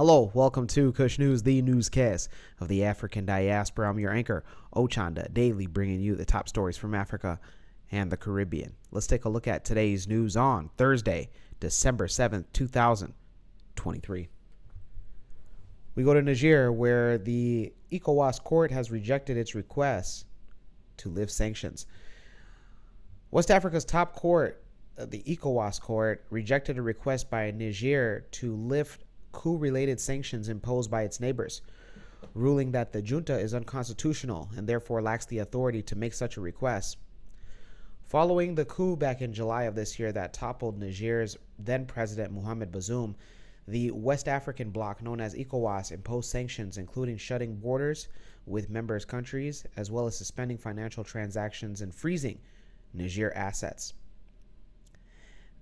Hello, welcome to Kush News, the newscast of the African diaspora. I'm your anchor, Ochanda, daily bringing you the top stories from Africa and the Caribbean. Let's take a look at today's news on Thursday, December 7th, 2023. We go to Niger, where the ecowas court has rejected its request to lift sanctions. West Africa's top court, the ecowas court, rejected a request by Niger to lift coup-related sanctions imposed by its neighbors, ruling that the junta is unconstitutional and therefore lacks the authority to make such a request. Following the coup back in July of this year that toppled Niger's then-president Mohamed Bazoum, the West African bloc known as ECOWAS imposed sanctions, including shutting borders with members' countries, as well as suspending financial transactions and freezing Niger assets.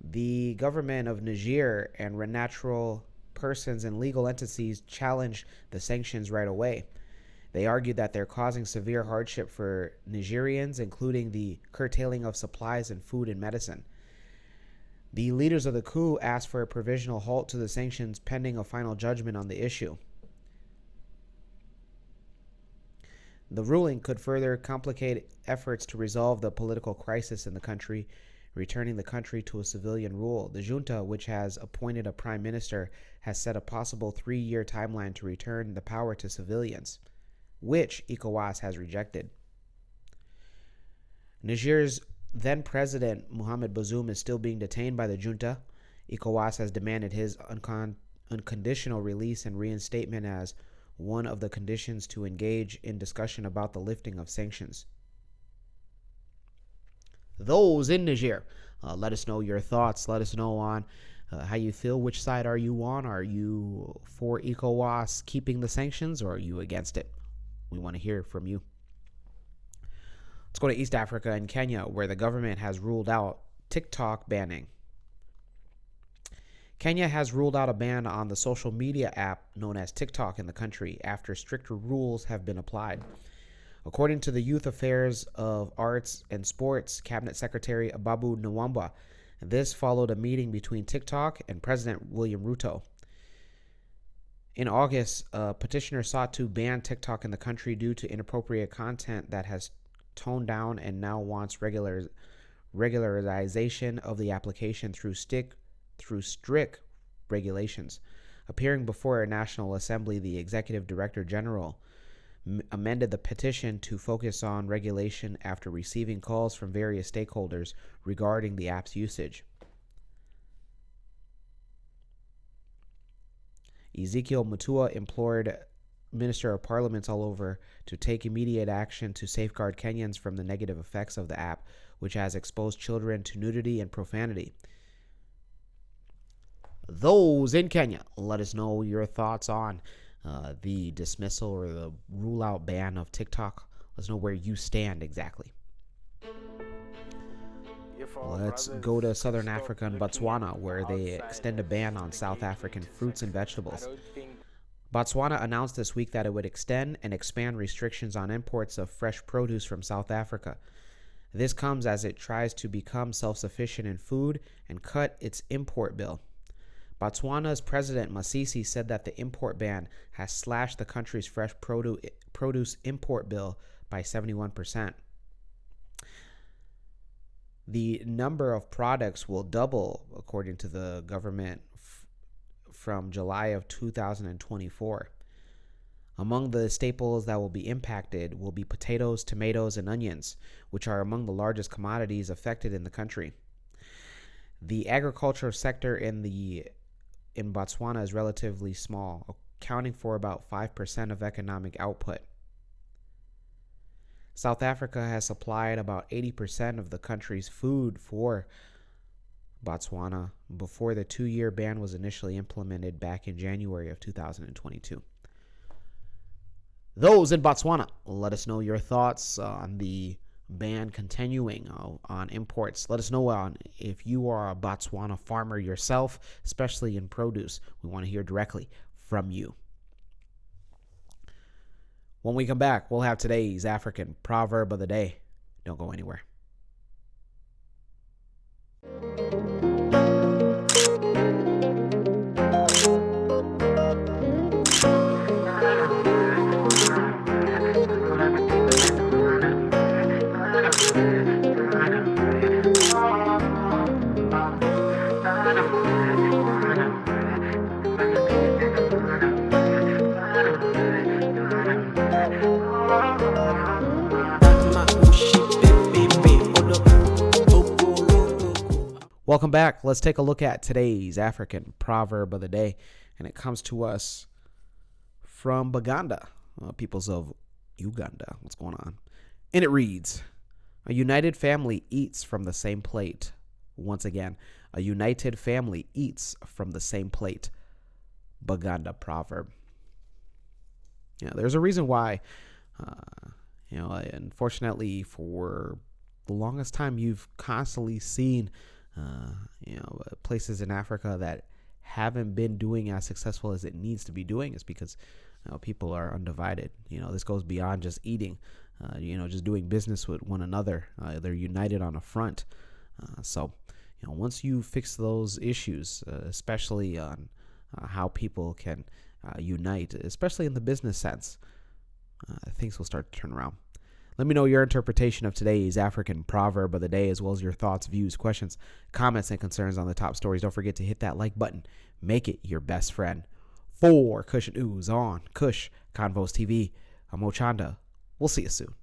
The government of Niger and natural persons and legal entities challenged the sanctions right away. They argued that they're causing severe hardship for Nigerians, including the curtailing of supplies and food and medicine. The leaders of the coup asked for a provisional halt to the sanctions pending a final judgment on the issue. The ruling could further complicate efforts to resolve the political crisis in the country, returning the country to a civilian rule. The junta, which has appointed a prime minister, has set a possible 3-year timeline to return the power to civilians, which ECOWAS has rejected. Niger's then-president Mohamed Bazoum is still being detained by the junta. ECOWAS has demanded his unconditional release and reinstatement as one of the conditions to engage in discussion about the lifting of sanctions. Those in Niger, let us know your thoughts. Let us know on how you feel. Which side are you on? Are you for ECOWAS keeping the sanctions, or are you against it? We want to hear from you. Let's go to East Africa and Kenya, where the government has ruled out TikTok banning. Kenya has ruled out a ban on the social media app known as TikTok in the country after stricter rules have been applied. According to the Youth Affairs of Arts and Sports Cabinet Secretary Ababu Nwamba, this followed a meeting between TikTok and President William Ruto. In August, a petitioner sought to ban TikTok in the country due to inappropriate content that has toned down and now wants regularization of the application through strict regulations. Appearing before a National Assembly, the Executive Director General amended the petition to focus on regulation after receiving calls from various stakeholders regarding the app's usage. Ezekiel Mutua implored Minister of Parliaments all over to take immediate action to safeguard Kenyans from the negative effects of the app, which has exposed children to nudity and profanity. Those in Kenya, let us know your thoughts on the dismissal or the rule-out ban of TikTok. Let us know where you stand exactly. Let's go to Southern Africa and Botswana, where they extend a ban on South African fruits and vegetables. Botswana announced this week that it would extend and expand restrictions on imports of fresh produce from South Africa. This comes as it tries to become self-sufficient in food and cut its import bill. Botswana's President Masisi said that the import ban has slashed the country's fresh produce import bill by 71%. The number of products will double, according to the government, from July of 2024. Among the staples that will be impacted will be potatoes, tomatoes, and onions, which are among the largest commodities affected in the country. The agricultural sector in Botswana is relatively small, accounting for about 5% of economic output. South Africa has supplied about 80% of the country's food for Botswana before the 2-year ban was initially implemented back in January of 2022. Those in Botswana, let us know your thoughts on the ban continuing on imports. Let us know if you are a Botswana farmer yourself, especially in produce. We want to hear directly from you. When we come back, we'll have today's African proverb of the day. Don't go anywhere. Welcome back. Let's take a look at today's African proverb of the day, and it comes to us from Baganda, peoples of Uganda. What's going on? And it reads, a united family eats from the same plate. Once again, a united family eats from the same plate. Baganda proverb. There's a reason why, unfortunately for the longest time, you've constantly seen, places in Africa that haven't been doing as successful as it needs to be doing. Is because people are undivided. This goes beyond just eating, just doing business with one another. They're united on a front. So once you fix those issues, especially on how people can unite, especially in the business sense, things will start to turn around. Let me know your interpretation of today's African proverb of the day, as well as your thoughts, views, questions, comments, and concerns on the top stories. Don't forget to hit that like button. Make it your best friend. For Kush News on Kush Convos TV, I'm Ochanda. We'll see you soon.